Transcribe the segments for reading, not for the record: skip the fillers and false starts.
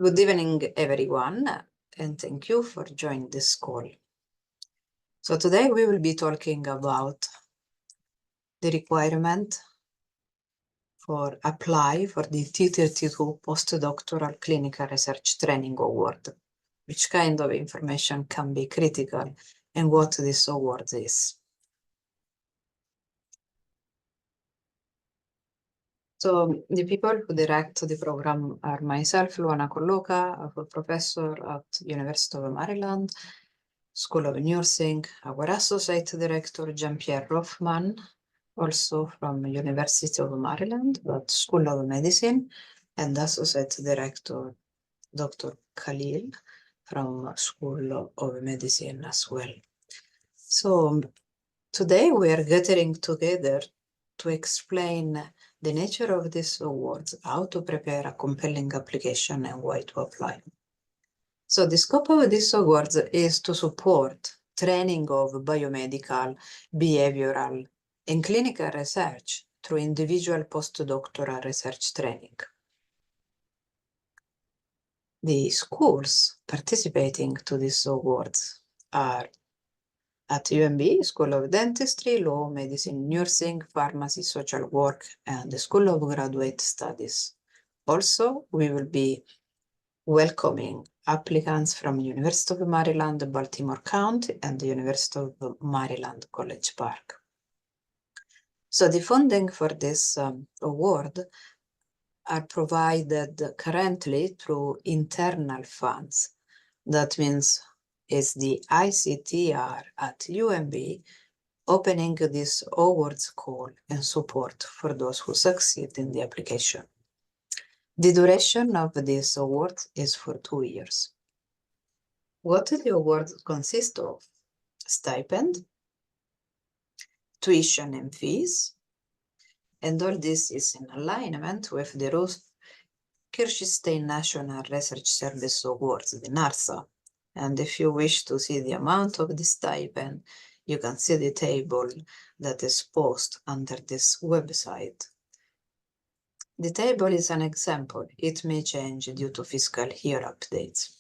Good evening, everyone, and thank you for joining this call. So today we will be talking about the requirement for apply for the T32 postdoctoral clinical research training award, which kind of information can be critical and what this award is. So the people who direct the program are myself, Luana Colloca, a professor at University of Maryland, School of Nursing, our associate director, Jean-Pierre Rothman, also from University of Maryland, but School of Medicine, and associate director, Dr. Khalil, from School of Medicine as well. So today we are gathering together to explain the nature of these awards, how to prepare a compelling application and why to apply. So the scope of these awards is to support training of biomedical, behavioral, and clinical research through individual postdoctoral research training. The schools participating to these awards are at UMB, School of Dentistry, Law, Medicine, Nursing, Pharmacy, Social Work, and the School of Graduate Studies. Also, we will be welcoming applicants from University of Maryland, Baltimore County, and the University of Maryland, College Park. So the funding for this award are provided currently through internal funds. That means it's the ICTR at UMB opening this awards call and support for those who succeed in the application. The duration of this award is for 2 years. What the award consists of? Stipend, tuition and fees, and all this is in alignment with the Kirchstein National Research Service Awards, the NARSA. And if you wish to see the amount of the stipend, you can see the table that is posted under this website. The table is an example. It may change due to fiscal year updates.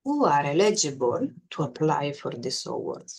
Who are eligible to apply for this award?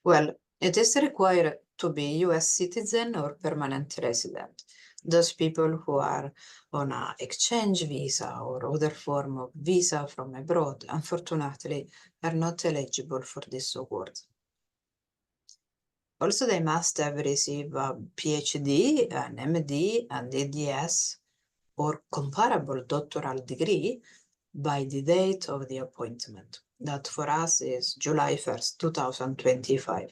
Well, it is required to be US citizen or permanent resident. Those people who are on an exchange visa or other form of visa from abroad, unfortunately, are not eligible for this award. Also, they must have received a PhD, an MD, an ADS, or comparable doctoral degree by the date of the appointment. That for us is July 1st, 2025.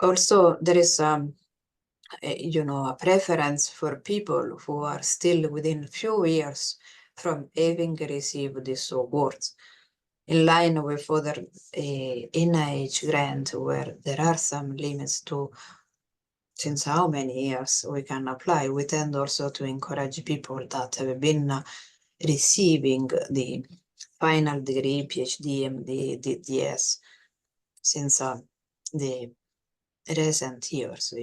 Also, there is a preference for people who are still within few years from having received these awards, in line with other NIH grants where there are some limits to since how many years we can apply. We tend also to encourage people that have been receiving the final degree, PhD, MD, DDS, since the recent years,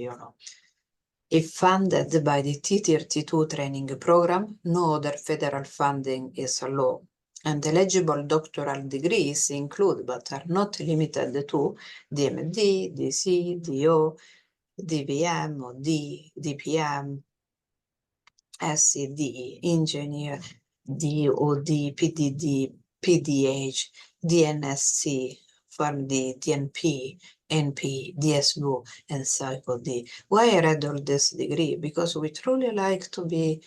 If funded by the T32 training program, no other federal funding is allowed. And eligible doctoral degrees include, but are not limited to, DMD, DC, DO, DVM, or DPM, SCD, engineer, DOD, PDD, PDH, DNSC, PharmD, DNP, NP, DSO, and PsychoD. Why I read all this degree? Because we truly like to be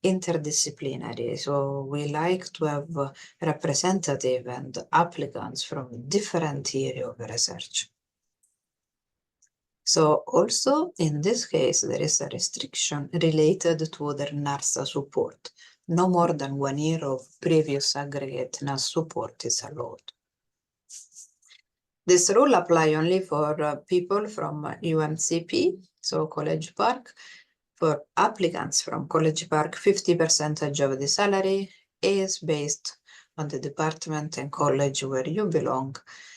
interdisciplinary. So we like to have representative and applicants from different areas of research. So also in this case, there is a restriction related to other NARSA support. No more than 1 year of previous aggregate NAS support is allowed. This rule applies only for people from UMCP, so College Park. For applicants from College Park, 50% of the salary is based on the department and college where you belong.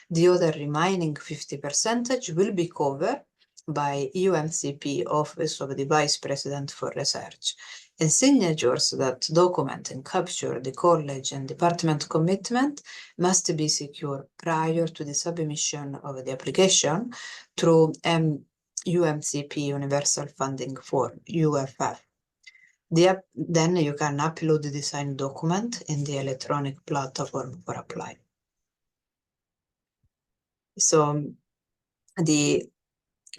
The other remaining 50% will be covered by UMCP Office of the Vice President for Research, and signatures that document and capture the college and department commitment must be secure prior to the submission of the application through UMCP Universal Funding Form, UFF. Then you can upload the signed document in the electronic platform for apply. So the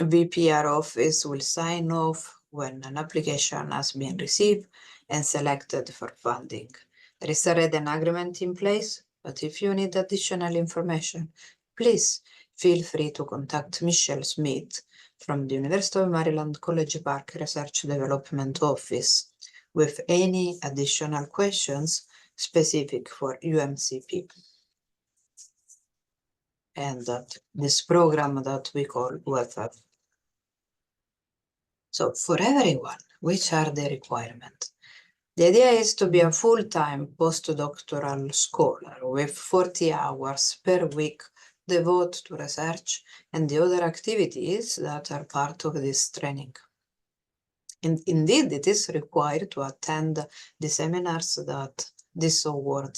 VPR office will sign off when an application has been received and selected for funding. There is already an agreement in place, but if you need additional information, please feel free to contact Michelle Smith from the University of Maryland College Park Research Development Office with any additional questions specific for UMCP and this program that we call UFF. So for everyone, which are the requirements? The idea is to be a full-time postdoctoral scholar with 40 hours per week devoted to research and the other activities that are part of this training. And indeed, it is required to attend the seminars that this award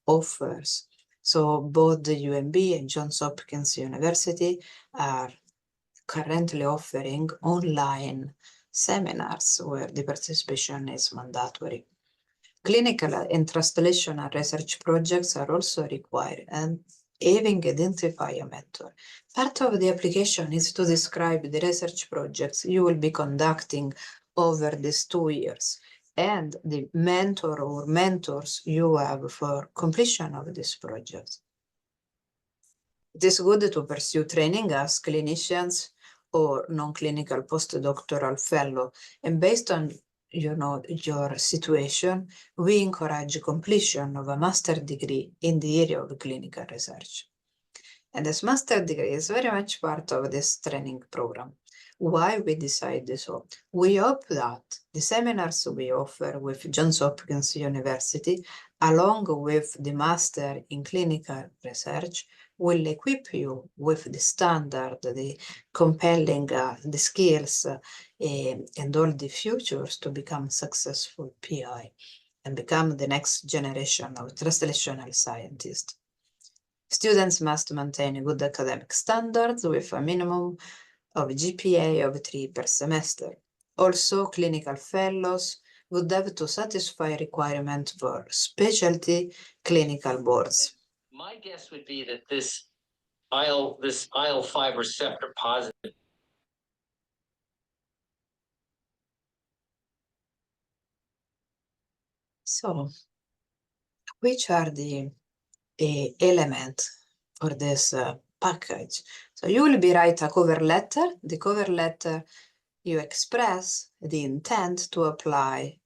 offers. So both the UMB and Johns Hopkins University are currently offering online seminars where the participation is mandatory. Clinical and translational research projects are also required, and having identify a mentor. Part of the application is to describe the research projects you will be conducting over these 2 years and the mentor or mentors you have for completion of this project. It is good to pursue training as clinicians or non-clinical postdoctoral fellow, and based on your situation, we encourage completion of a master's degree in the area of clinical research. And this master's degree is very much part of this training program. Why we decide so? We hope that the seminars we offer with Johns Hopkins University, along with the Master in Clinical Research, will equip you with the standard, the compelling, the skills, and all the futures to become successful PI and become the next generation of translational scientists. Students must maintain good academic standards with a minimum of GPA of 3 per semester. Also, clinical fellows would have to satisfy requirements for specialty clinical boards. My guess would be that this IL-5 receptor positive. So, which are the elements for this package? So you will be write a cover letter. The cover letter, you express the intent to apply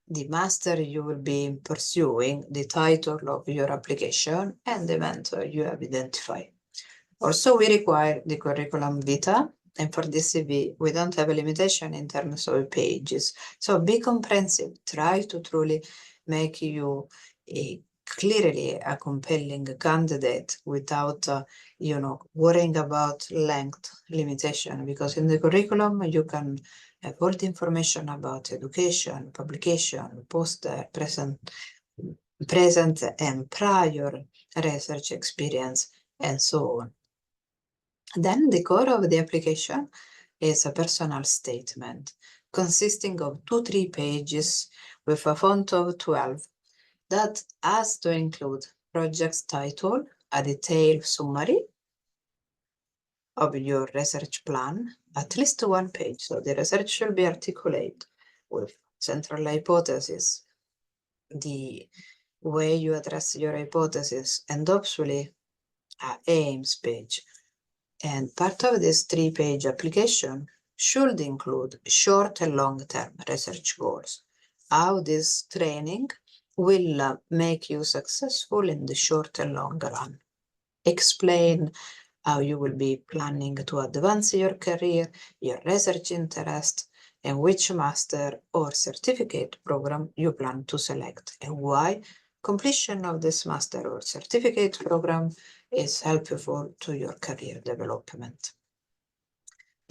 the master you will be pursuing, the title of your application, and the mentor you have identified. Also, we require the curriculum vitae, and for this CV, we don't have a limitation in terms of pages. So be comprehensive. Try to truly make you clearly a compelling candidate without, worrying about length limitation, because in the curriculum, you can have all the information about education, publication, poster, present and prior research experience, and so on. Then the core of the application is a personal statement consisting of 2-3 pages with a font of 12 that has to include project's title, a detailed summary of your research plan, at least 1 page. So the research should be articulate with central hypothesis, the way you address your hypothesis, and hopefully an aims page. And part of this 3-page application should include short and long-term research goals. How this training will make you successful in the short and long run. Explain how you will be planning to advance your career, your research interest, and which master or certificate program you plan to select, and why completion of this master or certificate program is helpful to your career development.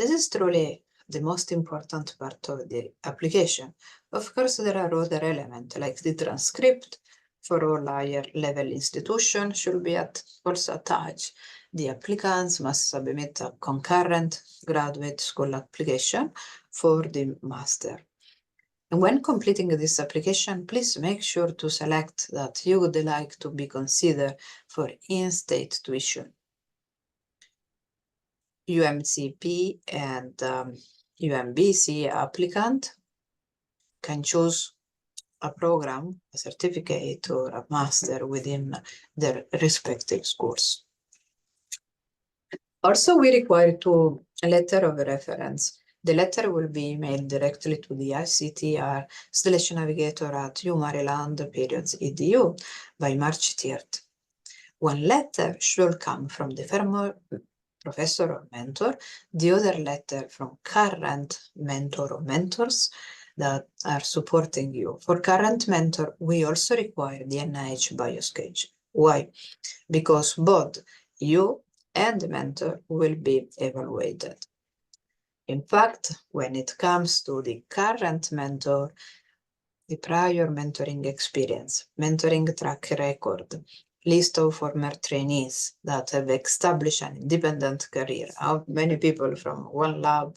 This is truly the most important part of the application. Of course, there are other elements like the transcript for all higher level institutions should be also attached. The applicants must submit a concurrent graduate school application for the master. And when completing this application, please make sure to select that you would like to be considered for in-state tuition. UMCP and UMBC applicant can choose a program, a certificate, or a master within their respective schools. Also, we require a letter of reference. The letter will be emailed directly to the ICTR/navigator@umaryland.edu by March 3rd. One letter should come from the former professor or mentor, the other letter from current mentor or mentors that are supporting you. For current mentor, we also require the NIH biosketch. Why? Because both you and the mentor will be evaluated. In fact, when it comes to the current mentor, the prior mentoring experience, mentoring track record, list of former trainees that have established an independent career, how many people from one lab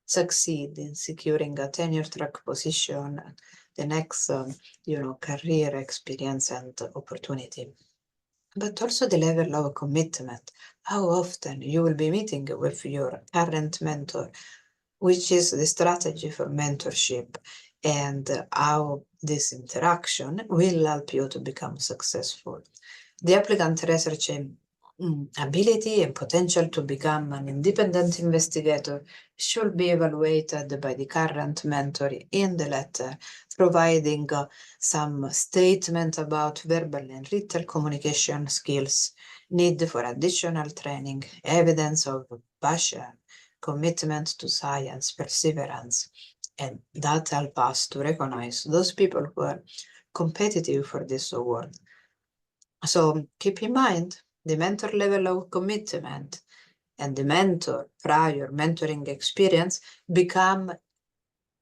succeed in securing a tenure track position, the next career experience and opportunity. But also the level of commitment, how often you will be meeting with your current mentor, which is the strategy for mentorship, and how this interaction will help you to become successful. The applicant research ability and potential to become an independent investigator should be evaluated by the current mentor in the letter, providing some statement about verbal and written communication skills, need for additional training, evidence of passion, commitment to science, perseverance, and that help us to recognize those people who are competitive for this award. So keep in mind the mentor level of commitment and the mentor prior mentoring experience become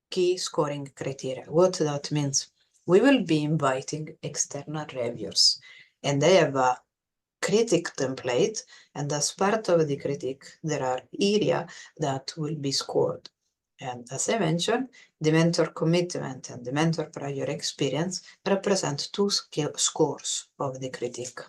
key scoring criteria. What that means? We will be inviting external reviewers, and they have a critic template, and as part of the critic, there are areas that will be scored. And as I mentioned, the mentor commitment and the mentor prior experience represent two scores of the critic.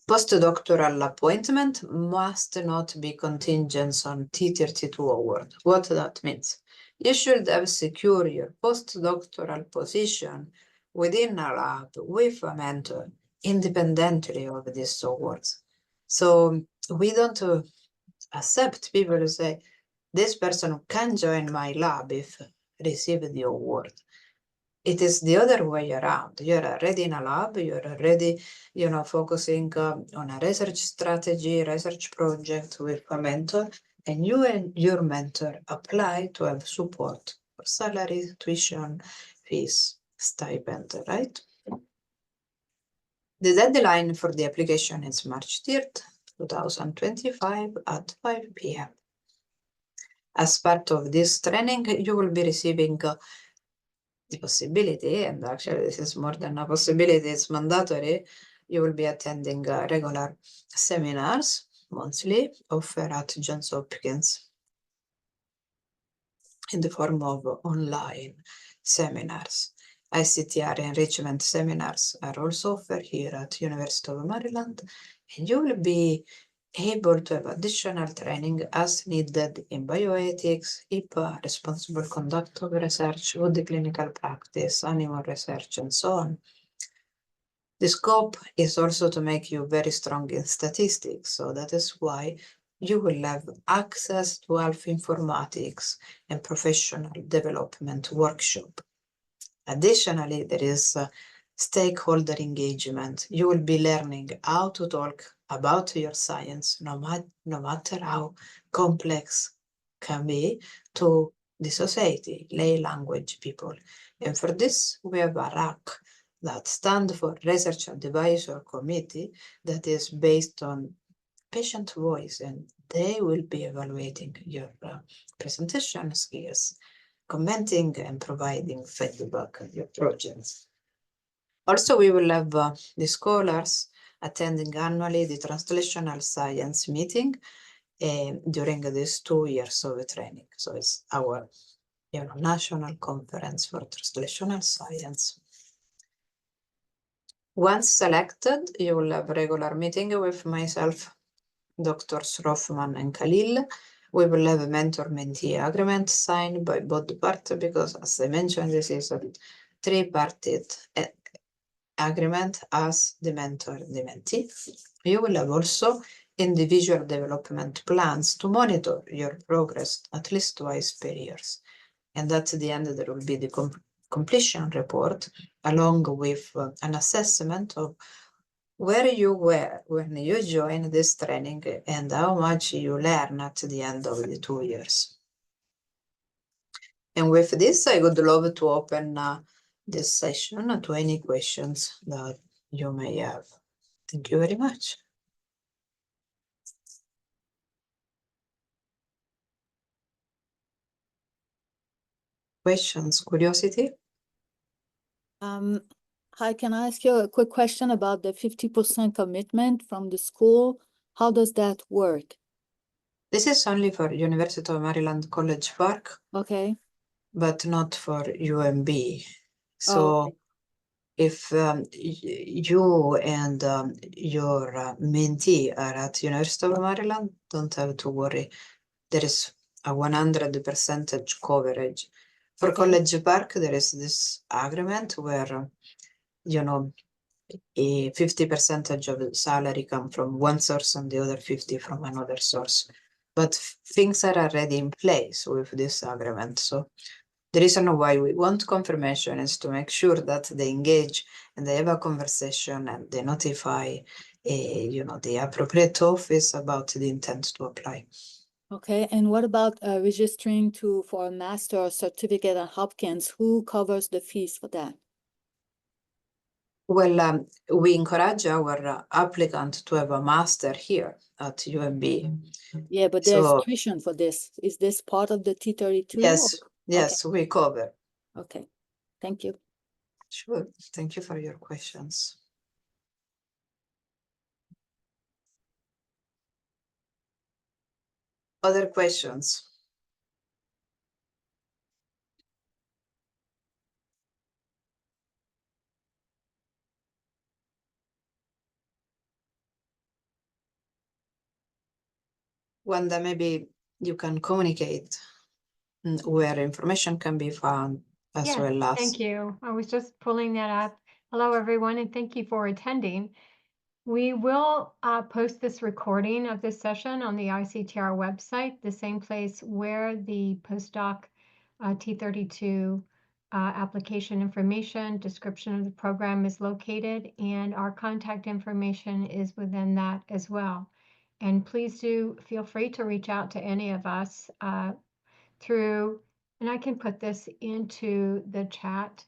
Postdoctoral appointment must not be contingent on T32 award. What that means? You should have secured your postdoctoral position within a lab with a mentor independently of these awards. So we don't accept people who say, this person can join my lab if receive the award. It is the other way around. You're already in a lab, you're already, focusing on a research strategy, research project with a mentor, and you and your mentor apply to have support for salary, tuition, fees, stipend, right? The deadline for the application is March 3rd, 2025 at 5 p.m. As part of this training, you will be receiving the possibility, and actually this is more than a possibility, it's mandatory, you will be attending regular seminars monthly offered at Johns Hopkins in the form of online seminars. ICTR enrichment seminars are also offered here at University of Maryland, and you will be able to have additional training as needed in bioethics, HIPAA, responsible conduct of research, good clinical practice, animal research, and so on. The scope is also to make you very strong in statistics, so that is why you will have access to health informatics and professional development workshop. Additionally, there is stakeholder engagement. You will be learning how to talk about your science, no matter how complex can be, to the society, lay language people. And for this, we have a RAC that stands for Research Advisor Committee that is based on patient voice and they will be evaluating your presentation skills, commenting and providing feedback on your projects. Also, we will have the scholars attending annually the translational science meeting during these 2 years of training. So it's our national conference for translational science. Once selected, you will have regular meeting with myself, Drs. Rothman and Khalil. We will have a mentor-mentee agreement signed by both parties because, as I mentioned, this is a three-party agreement as the mentor and the mentee. You will have also individual development plans to monitor your progress at least twice per year. And at the end, there will be the completion report along with an assessment of where you were when you joined this training and how much you learn at the end of the 2 years. And with this, I would love to open this session to any questions that you may have. Thank you very much. Questions, curiosity? Hi, can I ask you a quick question about the 50% commitment from the school? How does that work? This is only for University of Maryland College Park, Okay. but not for UMB. So okay. if you and your mentee are at University of Maryland, don't have to worry. There is a 100% coverage. For Okay. College Park, there is this agreement where, a 50% of the salary come from one source and the other 50 from another source. But things are already in place with this agreement. So the reason why we want confirmation is to make sure that they engage and they have a conversation and they notify, the appropriate office about the intent to apply. Okay, and what about registering for a master or certificate at Hopkins? Who covers the fees for that? Well, we encourage our applicant to have a master here at UMB. Yeah, but there's So tuition for this. Is this part of the T32? yes, we cover. Okay, thank you. Sure, thank you for your questions. Other questions? Wanda, maybe you can communicate where information can be found as Yes, well as. thank you. I was just pulling that up. Hello, everyone, and thank you for attending. We will post this recording of this session on the ICTR website, the same place where the postdoc T32 application information, description of the program is located, and our contact information is within that as well. And please do feel free to reach out to any of us through, and I can put this into the chat,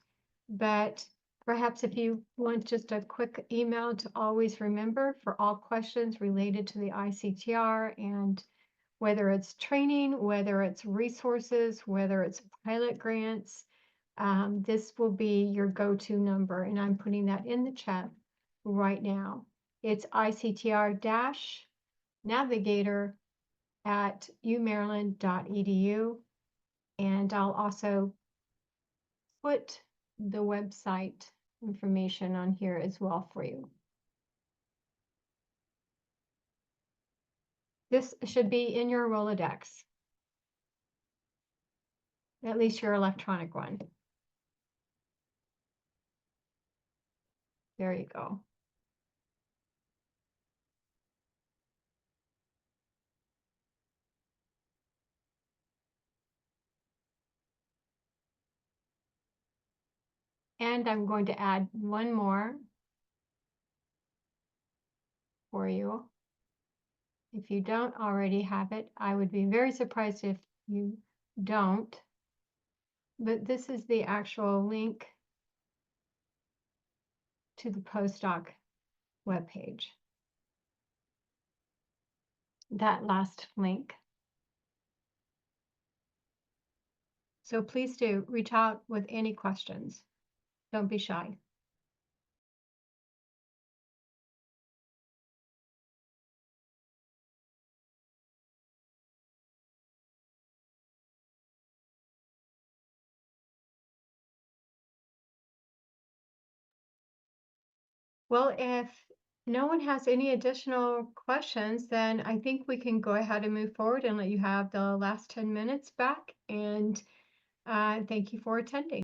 but perhaps if you want just a quick email to always remember for all questions related to the ICTR, and whether it's training, whether it's resources, whether it's pilot grants, this will be your go-to number, and I'm putting that in the chat right now. It's ictr-navigator@umaryland.edu. And I'll also put the website information on here as well for you. This should be in your Rolodex, at least your electronic one. There you go. And I'm going to add one more for you. If you don't already have it, I would be very surprised if you don't. But this is the actual link to the postdoc webpage. that last link. So please do reach out with any questions. Don't be shy. Well, if no one has any additional questions, then I think we can go ahead and move forward and let you have the last 10 minutes back. And thank you for attending.